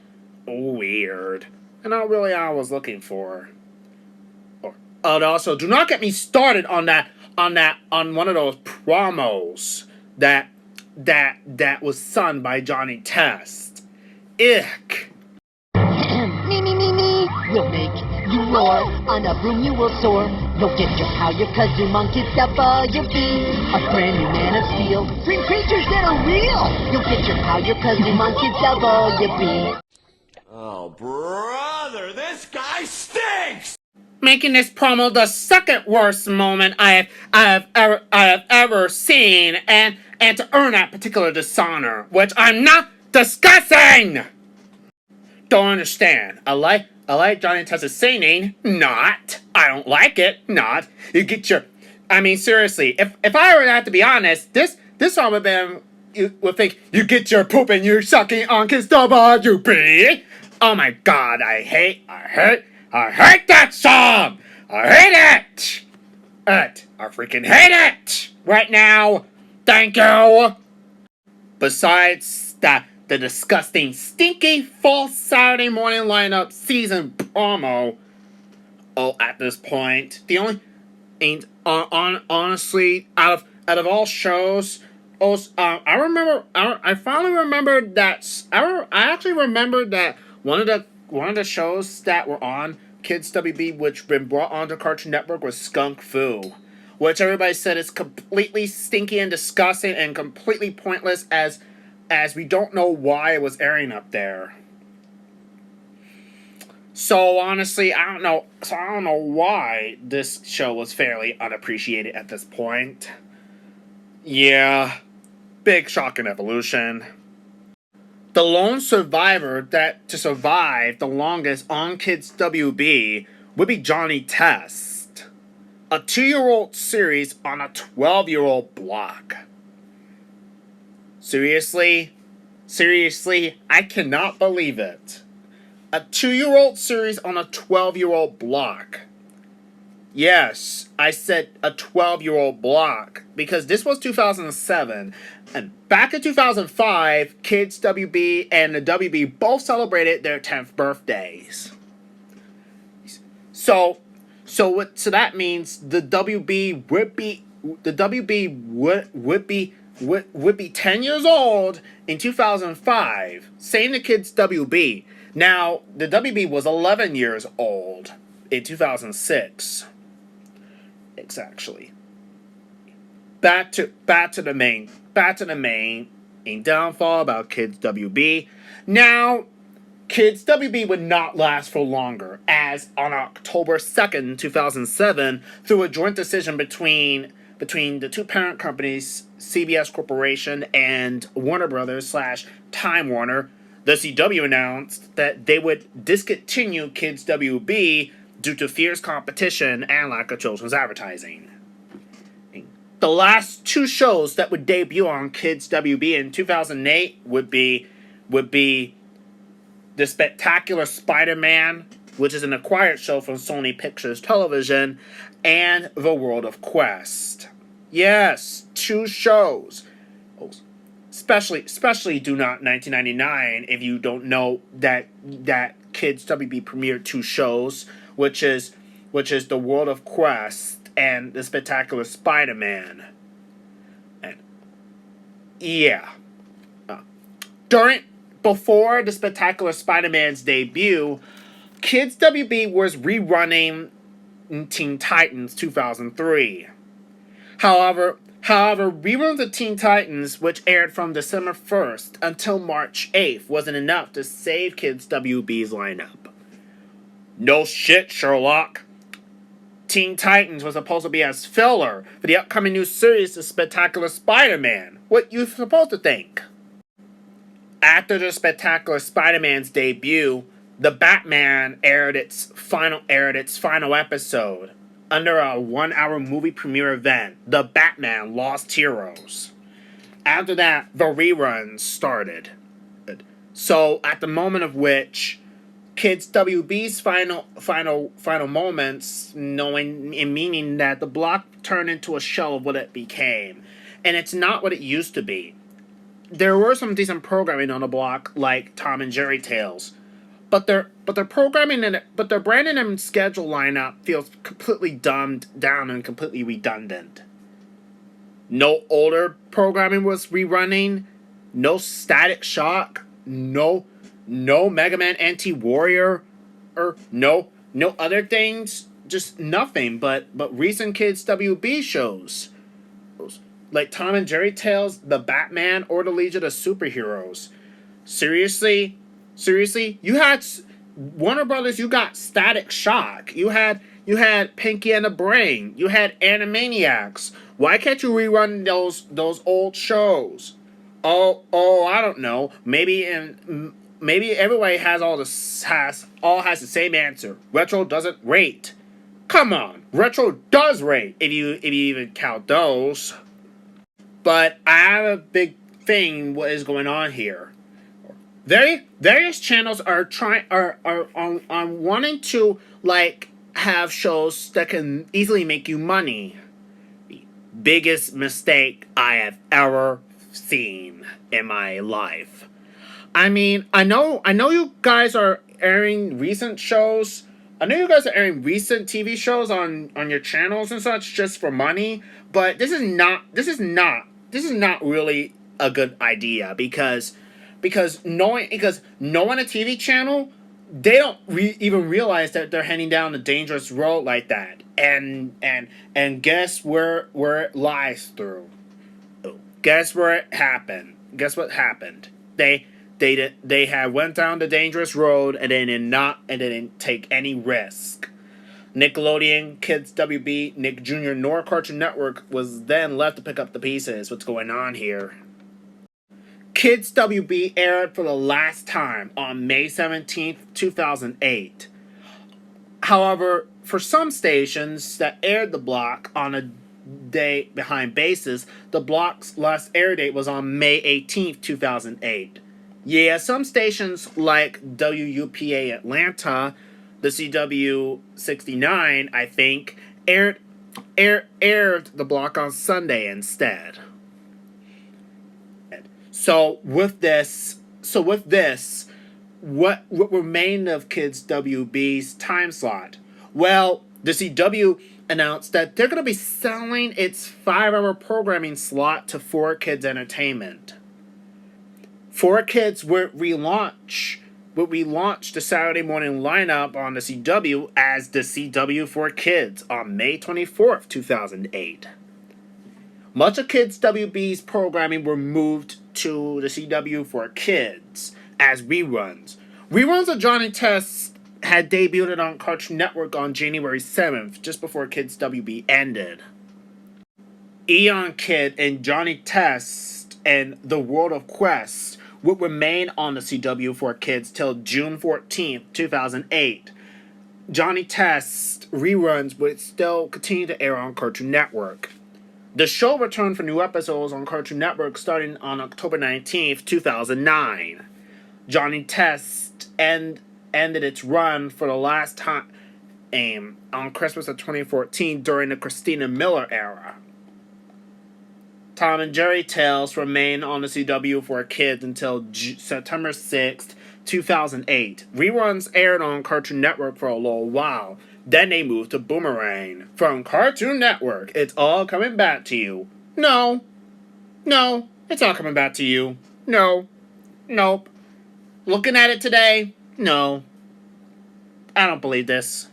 weird, and not really what I was looking for. And also, do not get me started on one of those promos that was sung by Johnny Test. Ick. Me. We'll make you roar. On a broom you will soar. You'll get your power, your kazoo monkeys WB. A brand new Man of Steel. Dream creatures that are real. You'll get your power, your kazoo monkeys WB. Oh, brother, this guy stinks! Making this promo the second worst moment I have ever seen, and to earn that particular dishonor, which I'm not discussing. Don't understand. I like Johnny Test's singing. Not. I don't like it. Not. You get your. I mean, seriously. If I were to have to be honest, this song would been. You would think you get your poop and you're sucking on Kiss WB. Oh my God! I hate that song! I hate it! I freaking hate it! Right now! Thank you! Besides the disgusting, stinky, false Saturday morning lineup season promo, at this point, the only... honestly, out of all shows... I finally remembered that... I actually remembered that one of the shows that were on Kids WB, which been brought onto Cartoon Network, was Skunk Fu, which everybody said is completely stinky and disgusting and completely pointless, as we don't know why it was airing up there. So honestly, I don't know why this show was fairly unappreciated at this point. Yeah, big shock and evolution. The lone survivor to survive the longest on Kids WB would be Johnny Test, a 2-year-old series on a 12-year-old block. Seriously, I cannot believe it. A 2-year-old series on a 12-year-old block. Yes, I said a 12-year-old block, because this was 2007, and back in 2005, Kids WB and the WB both celebrated their 10th birthdays. So that means the WB would be 10 years old in 2005. Same to Kids WB. Now, the WB was 11 years old in 2006. It's actually back to the main downfall about Kids WB. Now Kids WB would not last for longer, as on October 2nd, 2007, through a joint decision between the two parent companies, CBS Corporation and Warner Brothers / Time Warner, the CW announced that they would discontinue Kids WB due to fierce competition and lack of children's advertising. The last two shows that would debut on Kids WB in 2008 would be The Spectacular Spider-Man, which is an acquired show from Sony Pictures Television, and The World of Quest. Yes, two shows. Especially Do Not 1999 if you don't know that Kids WB premiered two shows, which is The World of Quest and The Spectacular Spider-Man. And yeah. Before The Spectacular Spider-Man's debut, Kids WB was rerunning Teen Titans 2003. However, reruns of Teen Titans, which aired from December 1st until March 8th, wasn't enough to save Kids WB's lineup. No shit, Sherlock. Teen Titans was supposed to be as filler for the upcoming new series, The Spectacular Spider-Man. What you supposed to think? After The Spectacular Spider-Man's debut, The Batman aired its final episode under a 1-hour movie premiere event, The Batman Lost Heroes. After that, the reruns started. So, at the moment of which Kids WB's final moments, knowing and meaning that the block turned into a shell of what it became, and it's not what it used to be. There were some decent programming on the block, like Tom and Jerry Tales, but their programming but their branding and schedule lineup feels completely dumbed down and completely redundant. No older programming was rerunning, no Static Shock, no Mega Man Anti-Warrior, or no other things, just nothing but recent Kids WB shows. Like Tom and Jerry Tales, The Batman, or The Legion of Superheroes. Seriously, you had Warner Brothers. You got Static Shock. You had Pinky and the Brain. You had Animaniacs. Why can't you rerun those old shows? Oh, I don't know. Maybe everybody has has the same answer. Retro doesn't rate. Come on, Retro does rate if you even count those. But I have a big thing. What is going on here? Various channels are wanting to have shows that can easily make you money. The biggest mistake I have ever seen in my life. I mean, I know you guys are airing recent shows. I know you guys are airing recent TV shows on your channels and such just for money, but this is not really a good idea because knowing a TV channel, they don't even realize that they're heading down a dangerous road like that. And guess where it lies through? Guess where it happened? Guess what happened? They had went down the dangerous road and they didn't take any risk. Nickelodeon, Kids WB, Nick Jr., nor Cartoon Network was then left to pick up the pieces. What's going on here? Kids WB aired for the last time on May 17th, 2008. However, for some stations that aired the block on a day behind basis, the block's last air date was on May 18th, 2008. Yeah, some stations like WUPA Atlanta, the CW 69, I think, aired the block on Sunday instead. So with this, what remained of Kids WB's time slot? Well, the CW announced that they're going to be selling its 5-hour programming slot to 4Kids Entertainment. 4Kids would relaunch the Saturday morning lineup on the CW as the CW 4Kids on May 24th, 2008. Much of Kids WB's programming were moved to the CW 4Kids as reruns, Reruns of Johnny Test had debuted on Cartoon Network on January 7th, just before Kids WB ended. Eon Kid and Johnny Test and The World of Quest would remain on the CW for kids till June 14th, 2008. Johnny Test reruns would still continue to air on Cartoon Network. The show returned for new episodes on Cartoon Network starting on October 19th, 2009. Johnny Test ended its run for the last time on Christmas of 2014 during the Christina Miller era. Tom and Jerry Tales remained on the CW for kids until September 6th, 2008. Reruns aired on Cartoon Network for a little while. Then they moved to Boomerang. From Cartoon Network, it's all coming back to you. No, it's all coming back to you. No, nope. Looking at it today, no. I don't believe this.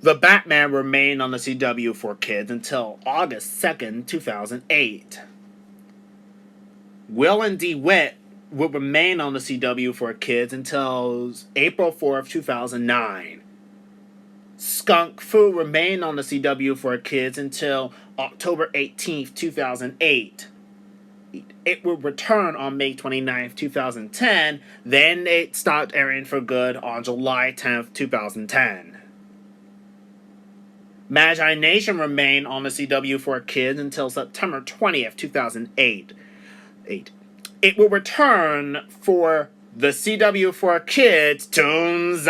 The Batman remained on the CW for kids until August 2nd, 2008. Will and DeWitt would remain on the CW for kids until April 4th, 2009. Skunk Fu remained on the CW for kids until October 18th, 2008. It would return on May 29th, 2010. Then it stopped airing for good on July 10th, 2010. Magi Nation remained on the CW for kids until September 20th, 2008. It will return for the CW for Kids Toonzai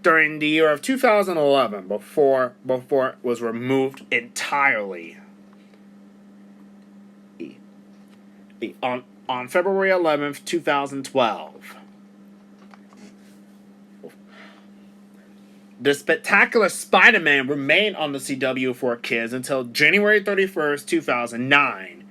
during the year of 2011 before it was removed entirely. On February 11th, 2012. The Spectacular Spider-Man remained on the CW for kids until January 31st, 2009.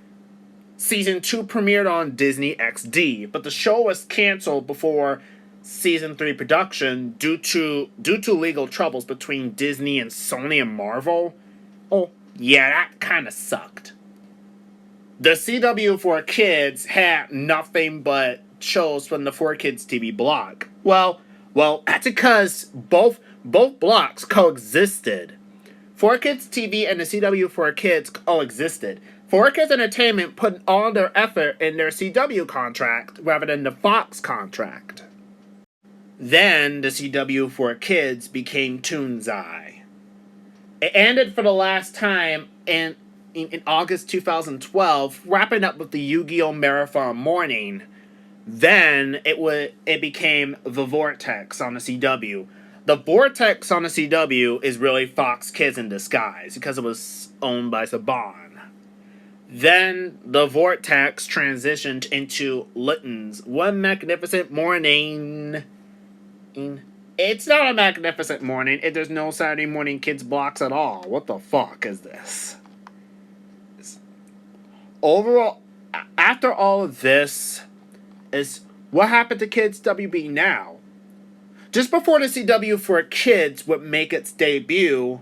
Season 2 premiered on Disney XD, but the show was canceled before Season 3 production due to legal troubles between Disney and Sony and Marvel. Oh, yeah, that kinda sucked. The CW for kids had nothing but shows from the 4Kids TV block. Well, that's because both blocks coexisted. 4Kids TV and the CW for kids coexisted. 4Kids Entertainment put all their effort in their CW contract rather than the Fox contract. Then the CW for kids became Toonzai. It ended for the last time in August 2012, wrapping up with the Yu-Gi-Oh! Marathon Morning. Then it became The Vortex on the CW. The Vortex on the CW is really Fox Kids in disguise because it was owned by Saban. Then the Vortex transitioned into Litton's One Magnificent Morning. It's not a magnificent morning. There's no Saturday morning kids blocks at all. What the fuck is this? Overall, after all of this, is what happened to Kids WB now? Just before the CW for Kids would make its debut,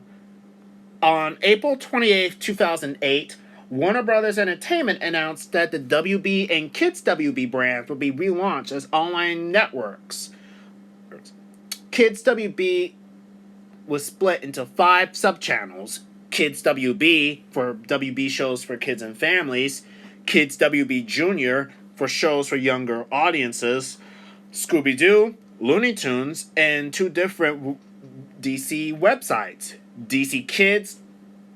on April 28th, 2008, Warner Brothers Entertainment announced that the WB and Kids WB brands would be relaunched as online networks. Kids WB was split into 5 subchannels. Kids WB for WB shows for kids and families, Kids WB Junior for shows for younger audiences, Scooby-Doo, Looney Tunes, and 2 different DC websites, DC Kids,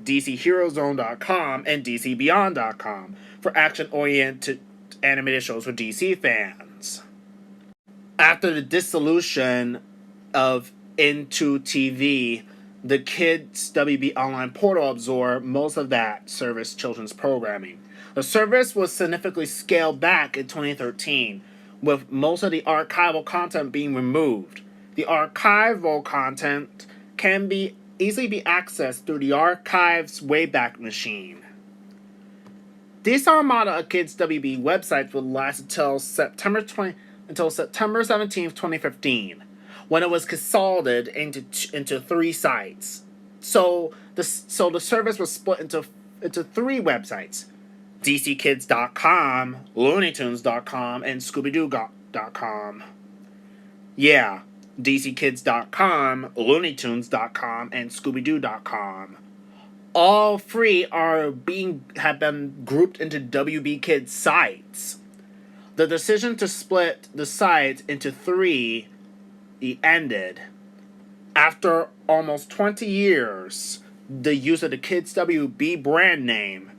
DCHeroZone.com, and DCBeyond.com for action-oriented animated shows for DC fans. After the dissolution of Into TV, the Kids WB online portal absorbed most of that service children's programming. The service was significantly scaled back in 2013, with most of the archival content being removed. The archival content can easily be accessed through the archive's Wayback Machine. This armada of Kids WB websites would last until September 17th, 2015, when it was consolidated into 3 sites. So the service was split into 3 websites: DCKids.com, LooneyTunes.com, and ScoobyDoo.com. Yeah, DCKids.com, LooneyTunes.com, and ScoobyDoo.com. All three have been grouped into WB Kids sites. The decision to split the sites into three ended after almost 20 years. The use of the Kids WB brand name.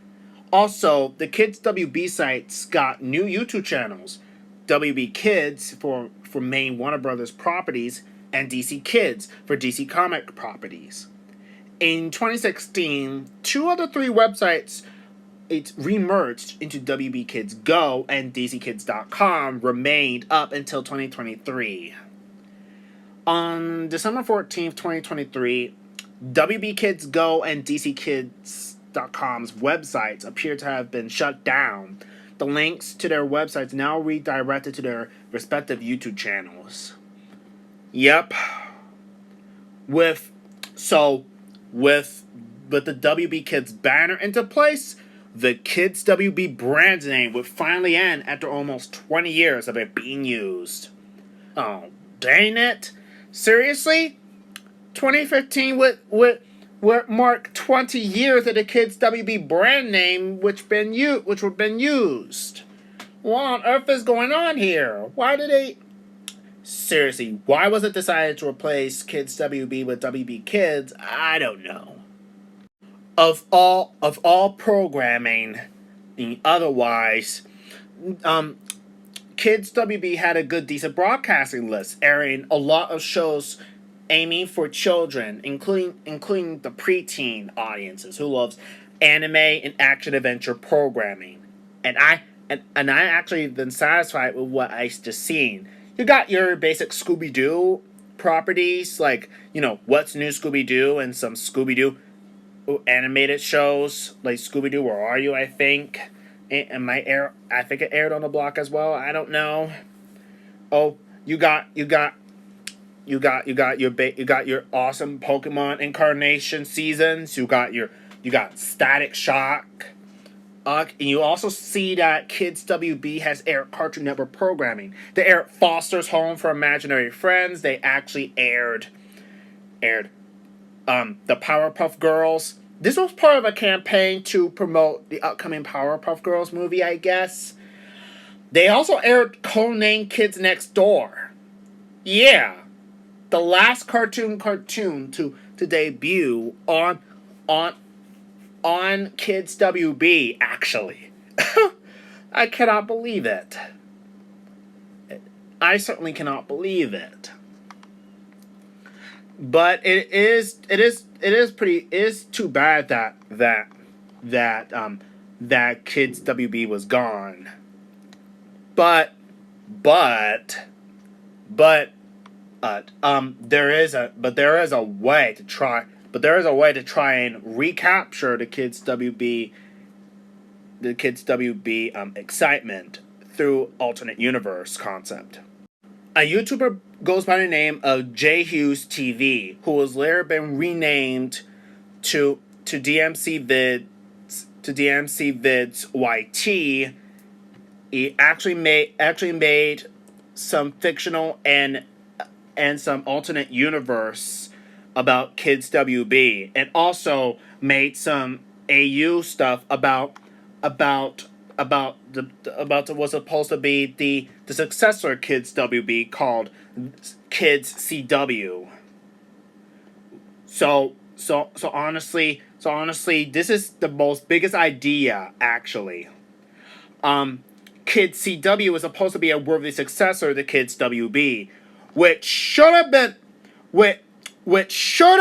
Also, the Kids WB sites got new YouTube channels: WB Kids for main Warner Brothers properties, and DC Kids for DC Comic properties. In 2016, two of the three websites remerged into WB Kids Go, and DCKids.com remained up until 2023. On December 14th, 2023, WB Kids Go and DCKids.com's websites appear to have been shut down. The links to their websites now redirected to their respective YouTube channels. Yep. With the WB Kids banner into place, the Kids WB brand name would finally end after almost 20 years of it being used. Oh, dang it. Seriously? 2015 would mark 20 years of the Kids WB brand name which have been used. What on earth is going on here? Seriously, why was it decided to replace Kids WB with WB Kids? I don't know. Of all programming, otherwise, Kids WB had a good, decent broadcasting list, airing a lot of shows aiming for children, including the preteen audiences who loves anime and action adventure programming. And I actually been satisfied with what I just seen. You got your basic Scooby-Doo properties, like, What's New Scooby-Doo, and some Scooby-Doo animated shows, like Scooby-Doo Where Are You, I think. I think it aired on the block as well. I don't know. Oh, you got your awesome Pokemon incarnation seasons. You got Static Shock. And you also see that Kids WB has aired Cartoon Network programming. They aired Foster's Home for Imaginary Friends. They actually aired the Powerpuff Girls. This was part of a campaign to promote the upcoming Powerpuff Girls movie, I guess. They also aired codenamed Kids Next Door. Yeah, the last cartoon to debut on Kids WB, actually. I cannot believe it. I certainly cannot believe it. But it is too bad that Kids WB was gone. But there is a way to try and recapture the Kids WB excitement through alternate universe concept. A YouTuber goes by the name of J Hughes TV, who has later been renamed to DMC Vids YT. He actually made some fictional and some alternate universe about Kids WB, and also made some AU stuff about what's supposed to be the successor Kids WB called Kids CW. So honestly, this is the biggest idea, actually. Kids CW is supposed to be a worthy successor to Kids WB, which should have been, it should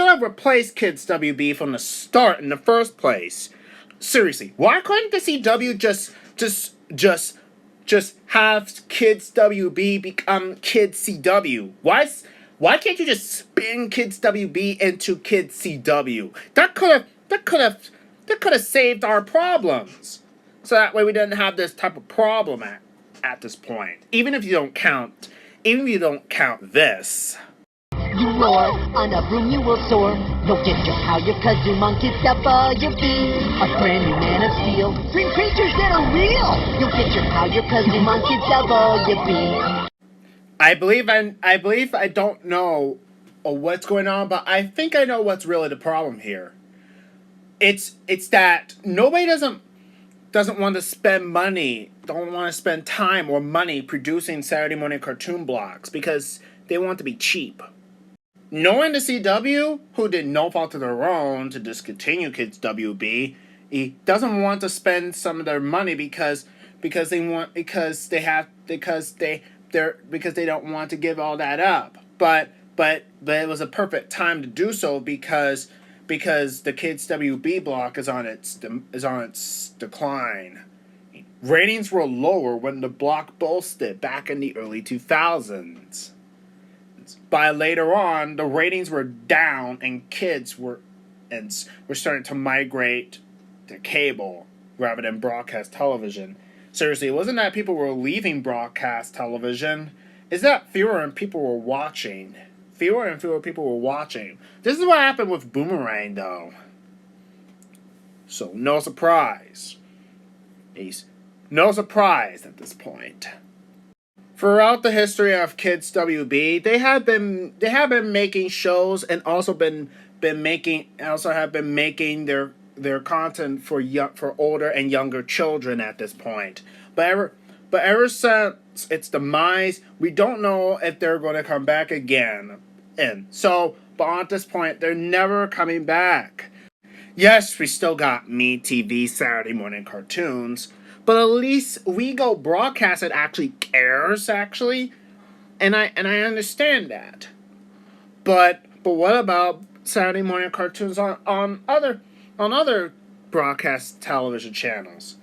have replaced Kids WB from the start in the first place. Seriously, why couldn't the CW just have Kids WB become Kids CW? Why can't you just spin Kids WB into Kids CW? That could have saved our problems. So that way we didn't have this type of problem at this point. Even if you don't count even if you don't count this. You roar, on a broom you will soar. You'll get your power, your kazoo monkeys WB. A brand new man of steel. Dream creatures that are real. You'll get your power, your kazoo monkeys WB. I believe I don't know what's going on, but I think I know what's really the problem here. It's that nobody doesn't want to spend money, don't want to spend time or money producing Saturday morning cartoon blocks because they want to be cheap. Knowing the CW, who did no fault of their own to discontinue Kids WB, he doesn't want to spend some of their money because they don't want to give all that up. But it was a perfect time to do so because the Kids WB block is on its decline. Ratings were lower when the block boasted back in the early 2000s. By later on, the ratings were down and kids were starting to migrate to cable rather than broadcast television. Seriously, it wasn't that people were leaving broadcast television. It's that fewer and people were watching. Fewer and fewer people were watching. This is what happened with Boomerang, though. So, no surprise. No surprise at this point. Throughout the history of Kids WB, they have been making shows and also have been making their content for older and younger children at this point. But ever since its demise, we don't know if they're going to come back again. But at this point, they're never coming back. Yes, we still got MeTV Saturday morning cartoons, but at least WeGo Broadcasting actually cares, and I understand that. But what about Saturday morning cartoons on other broadcast television channels?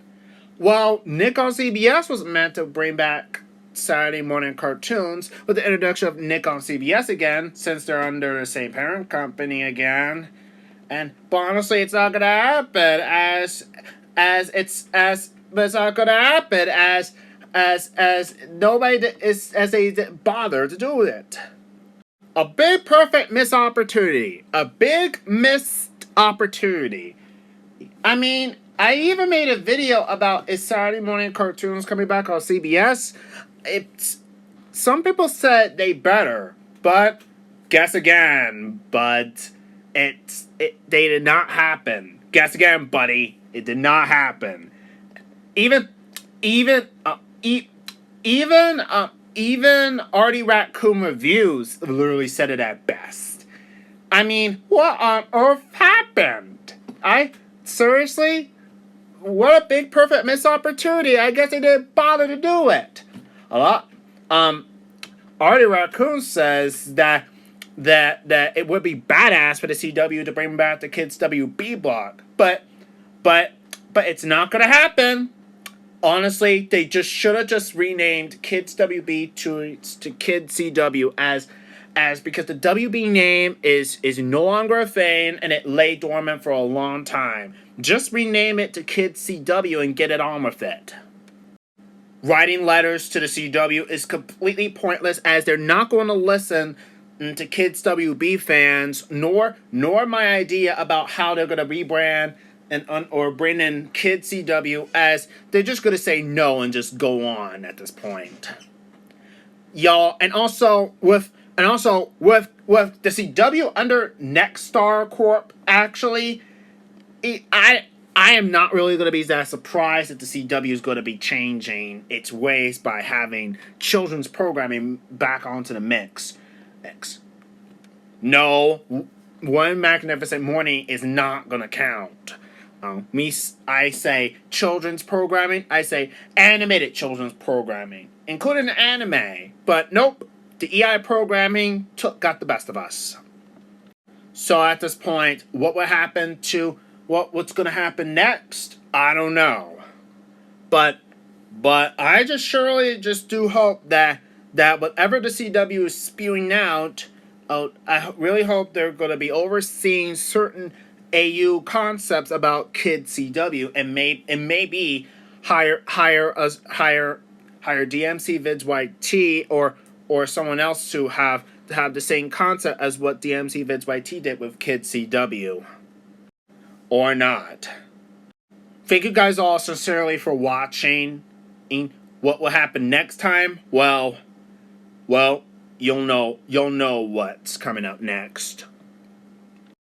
Well, Nick on CBS was meant to bring back Saturday morning cartoons with the introduction of Nick on CBS again, since they're under the same parent company again. But honestly, it's not gonna happen as nobody they bother to do it. A big perfect missed opportunity. A big missed opportunity. I mean, I even made a video about is Saturday morning cartoons coming back on CBS. Some people said they better, but guess again, but they did not happen. Guess again, buddy. It did not happen. Even Artie Raccoon Reviews literally said it at best. I mean, what on earth happened? Seriously? What a big perfect missed opportunity. I guess they didn't bother to do it. Artie Raccoon says that it would be badass for the CW to bring back the Kids WB block. But it's not gonna happen. Honestly, they should have just renamed Kids WB to Kids CW as because the WB name is no longer a thing and it lay dormant for a long time. Just rename it to Kids CW and get it on with it. Writing letters to the CW is completely pointless as they're not going to listen to Kids WB fans nor my idea about how they're going to rebrand or bring in Kids CW, as they're just going to say no and just go on at this point. Y'all, and also with the CW under Nexstar Corp, actually, I am not really going to be that surprised that the CW is going to be changing its ways by having children's programming back onto the mix. No, One Magnificent Morning is not going to count. I say children's programming. I say animated children's programming, including anime. But nope, the EI programming got the best of us. So at this point, what will happen to what's going to happen next? I don't know. But I surely do hope that whatever the CW is spewing out, I really hope they're going to be overseeing certain AU concepts about Kids CW and maybe hire DMC Vids YT or or someone else to have the same concept as what DMC Vids YT did with Kids CW. Or not. Thank you guys all sincerely for watching. What will happen next time? Well, you'll know what's coming up next.